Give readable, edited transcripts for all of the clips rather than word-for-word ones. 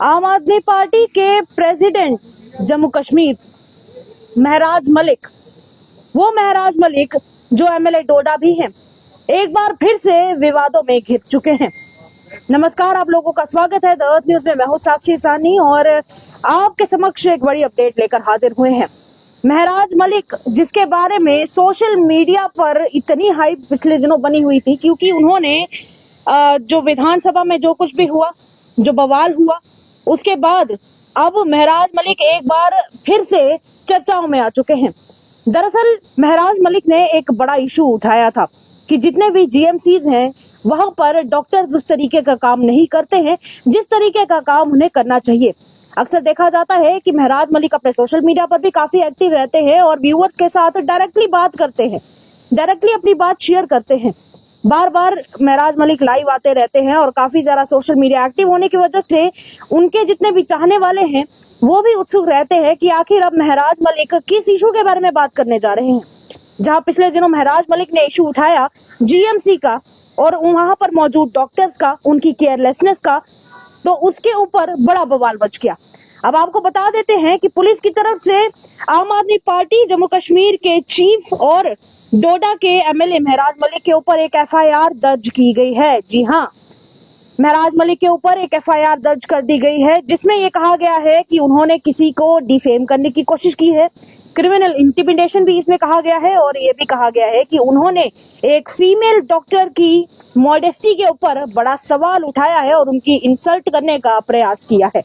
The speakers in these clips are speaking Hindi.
आम आदमी पार्टी के प्रेसिडेंट जम्मू कश्मीर महराज मलिक, वो महराज मलिक जो एमएलए डोडा भी हैं, एक बार फिर से विवादों में घिर चुके हैं। नमस्कार, आप लोगों का स्वागत है द अर्थ न्यूज में। मैं हूं साक्षी सानी और आपके समक्ष एक बड़ी अपडेट लेकर हाजिर हुए हैं। महराज मलिक, जिसके बारे में सोशल मीडिया पर इतनी हाइप पिछले दिनों बनी हुई थी, क्योंकि उन्होंने जो विधानसभा में जो कुछ भी हुआ, जो बवाल हुआ, उसके बाद अब महराज मलिक एक बार फिर से चर्चाओं में आ चुके हैं। दरअसल महराज मलिक ने एक बड़ा इशू उठाया था कि जितने भी जीएमसीज हैं वहां पर डॉक्टर्स उस तरीके का काम नहीं करते हैं जिस तरीके का काम उन्हें करना चाहिए। अक्सर देखा जाता है कि महराज मलिक अपने सोशल मीडिया पर भी काफी एक्टिव रहते हैं और व्यूअर्स के साथ डायरेक्टली बात करते हैं, डायरेक्टली अपनी बात शेयर करते हैं। बार बार महराज मलिक लाइव आते रहते हैं और काफी ज्यादा सोशल मीडिया एक्टिव होने की वजह से उनके जितने भी चाहने वाले हैं वो भी उत्सुक रहते हैं कि आखिर अब महराज मलिक किस इशू के बारे में बात करने जा रहे हैं। जहां पिछले दिनों महराज मलिक ने इशू उठाया जीएमसी का और वहां पर मौजूद डॉक्टर्स का, उनकी केयरलेसनेस का, तो उसके ऊपर बड़ा बवाल मच गया। अब आपको बता देते हैं कि पुलिस की तरफ से आम आदमी पार्टी जम्मू कश्मीर के चीफ और डोडा के एमएलए महराज मलिक के ऊपर एक एफआईआर दर्ज की गई है। जी हाँ, महराज मलिक के ऊपर एक एफआईआर दर्ज कर दी गई है, जिसमें ये कहा गया है कि उन्होंने किसी को डिफेम करने की कोशिश की है। क्रिमिनल इंटिमिडेशन भी इसमें कहा गया है और ये भी कहा गया है कि उन्होंने एक फीमेल डॉक्टर की मॉडेस्टी के ऊपर बड़ा सवाल उठाया है और उनकी इंसल्ट करने का प्रयास किया है।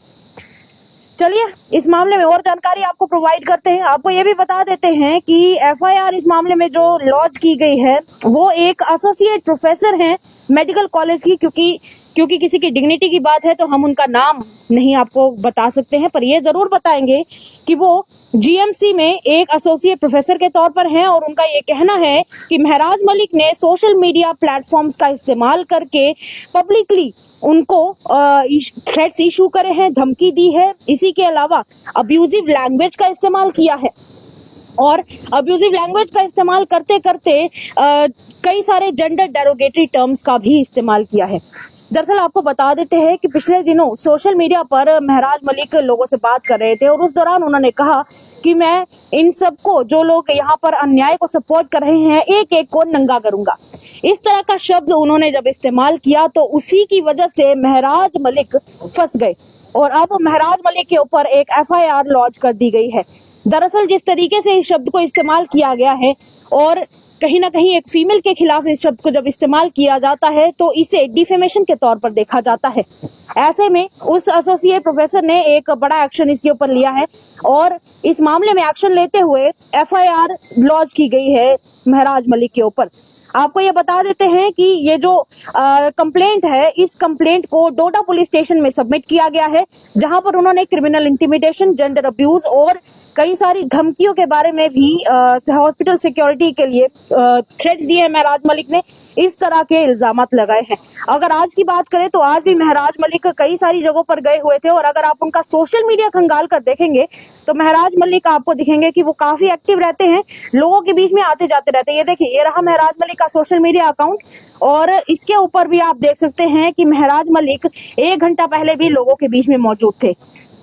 चलिए इस मामले में और जानकारी आपको प्रोवाइड करते हैं। आपको ये भी बता देते हैं कि एफआईआर इस मामले में जो लॉन्च की गई है वो एक एसोसिएट प्रोफेसर हैं मेडिकल कॉलेज की, क्योंकि किसी की डिग्निटी की बात है तो हम उनका नाम नहीं आपको बता सकते हैं, पर ये जरूर बताएंगे कि वो जीएमसी में एक एसोसिएट प्रोफेसर के तौर पर हैं और उनका ये कहना है कि महराज मलिक ने सोशल मीडिया प्लेटफॉर्म्स का इस्तेमाल करके पब्लिकली उनको थ्रेट्स इशू करे हैं, धमकी दी है। इसी के अलावा अब्यूजिव लैंग्वेज का इस्तेमाल किया है और अब्यूजिव लैंग्वेज का इस्तेमाल करते करते कई सारे जेंडर डेरोगेटरी टर्म्स का भी इस्तेमाल किया है। दरअसल आपको बता देते हैं कि पिछले दिनों सोशल मीडिया पर महराज मलिक लोगों से बात कर रहे थे और उस दौरान उन्होंने कहा कि मैं इन सबको, जो लोग यहाँ पर अन्याय को सपोर्ट कर रहे हैं, एक एक को नंगा करूंगा। इस तरह का शब्द उन्होंने जब इस्तेमाल किया तो उसी की वजह से महराज मलिक फंस गए और अब महराज मलिक के ऊपर एक एफआईआर लॉन्च कर दी गई है। दरअसल जिस तरीके से इस शब्द को इस्तेमाल किया गया है और कहीं ना कहीं एक फीमेल के खिलाफ इस शब्द को जब इस्तेमाल किया जाता है तो इसे डिफेमेशन के तौर पर देखा जाता है। ऐसे में उस एसोसिएट प्रोफेसर ने एक बड़ा एक्शन इसके ऊपर लिया है और इस मामले में एक्शन लेते हुए एफआईआर लॉन्च की गई है महराज मलिक के ऊपर। आपको ये बता देते हैं कि ये जो कंप्लेंट है, इस कंप्लेंट को डोडा पुलिस स्टेशन में सबमिट किया गया है, जहां पर उन्होंने क्रिमिनल इंटिमिडेशन, जेंडर अब्यूज और कई सारी धमकियों के बारे में भी हॉस्पिटल सिक्योरिटी के लिए थ्रेट्स दिए हैं। महराज मलिक ने इस तरह के इल्जामात लगाए हैं। अगर आज की बात करें तो आज भी महराज मलिक कई सारी जगहों पर गए हुए थे और अगर आप उनका सोशल मीडिया खंगाल कर देखेंगे तो महराज मलिक आपको दिखेंगे कि वो काफी एक्टिव रहते हैं, लोगों के बीच में आते जाते रहते हैं। ये देखिए, ये रहा महराज मलिक का सोशल मीडिया अकाउंट और इसके ऊपर भी आप देख सकते हैं कि महराज मलिक 1 घंटा पहले भी लोगों के बीच में मौजूद थे,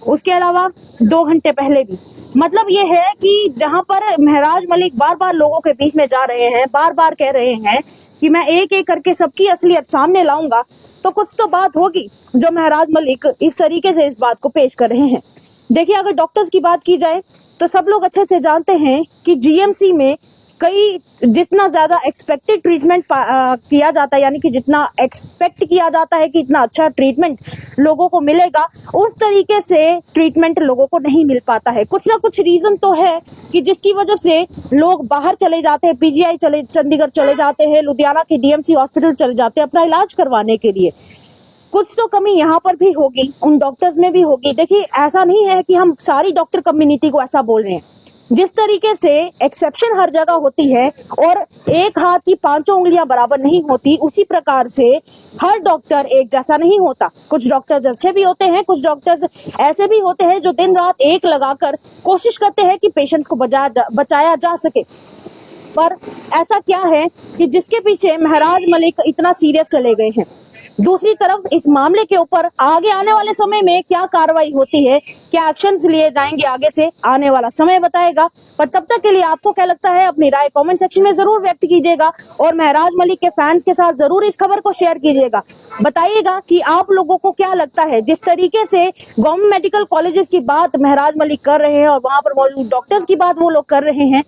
उसके अलावा 2 घंटे पहले भी। मतलब ये है कि जहां पर महराज मलिक बार बार लोगों के बीच में जा रहे हैं, बार बार कह रहे हैं कि मैं एक एक करके सबकी असलियत सामने लाऊंगा, तो कुछ तो बात होगी जो महराज मलिक इस तरीके से इस बात को पेश कर रहे हैं। देखिए, अगर डॉक्टर्स की बात की जाए तो सब लोग अच्छे से जानते हैं कि जीएमसी में जितना ज्यादा एक्सपेक्टेड ट्रीटमेंट किया जाता है, यानी कि जितना एक्सपेक्ट किया जाता है कि इतना अच्छा ट्रीटमेंट लोगों को मिलेगा, उस तरीके से ट्रीटमेंट लोगों को नहीं मिल पाता है। कुछ ना कुछ रीजन तो है कि जिसकी वजह से लोग बाहर चले जाते हैं, पीजीआई चंडीगढ़ चले जाते हैं, लुधियाना के डीएमसी हॉस्पिटल चले जाते हैं अपना इलाज करवाने के लिए। कुछ तो कमी यहाँ पर भी होगी, उन डॉक्टर्स में भी होगी। देखिए, ऐसा नहीं है कि हम सारी डॉक्टर कम्युनिटी को ऐसा बोल रहे हैं। जिस तरीके से एक्सेप्शन हर जगह होती है और एक हाथ की 5 उंगलियां बराबर नहीं होती, उसी प्रकार से हर डॉक्टर एक जैसा नहीं होता। कुछ डॉक्टर्स अच्छे भी होते हैं, कुछ डॉक्टर्स ऐसे भी होते हैं जो दिन रात एक लगाकर कोशिश करते हैं कि पेशेंट्स को बचाया जा सके। पर ऐसा क्या है कि जिसके पीछे महराज मलिक इतना सीरियस चले गए हैं। दूसरी तरफ इस मामले के ऊपर आगे आने वाले समय में क्या कार्रवाई होती है, क्या एक्शंस लिए जाएंगे आगे से, आने वाला समय बताएगा। पर तब तक के लिए आपको क्या लगता है, अपनी राय कमेंट सेक्शन में जरूर व्यक्त कीजिएगा और महराज मलिक के फैंस के साथ जरूर इस खबर को शेयर कीजिएगा। बताइएगा कि आप लोगों को क्या लगता है, जिस तरीके से गवर्नमेंट मेडिकल कॉलेजेस की बात महराज मलिक कर रहे हैं और वहां पर मौजूद डॉक्टर्स की बात वो लोग कर रहे हैं,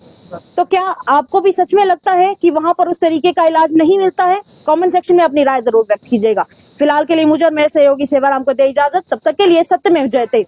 तो क्या आपको भी सच में लगता है कि वहां पर उस तरीके का इलाज नहीं मिलता है? कमेंट सेक्शन में अपनी राय जरूर व्यक्त कीजिएगा। फिलहाल के लिए मुझे और मेरे सहयोगी सेवाराम को दे इजाजत, तब तक के लिए सत्यमेव जयते।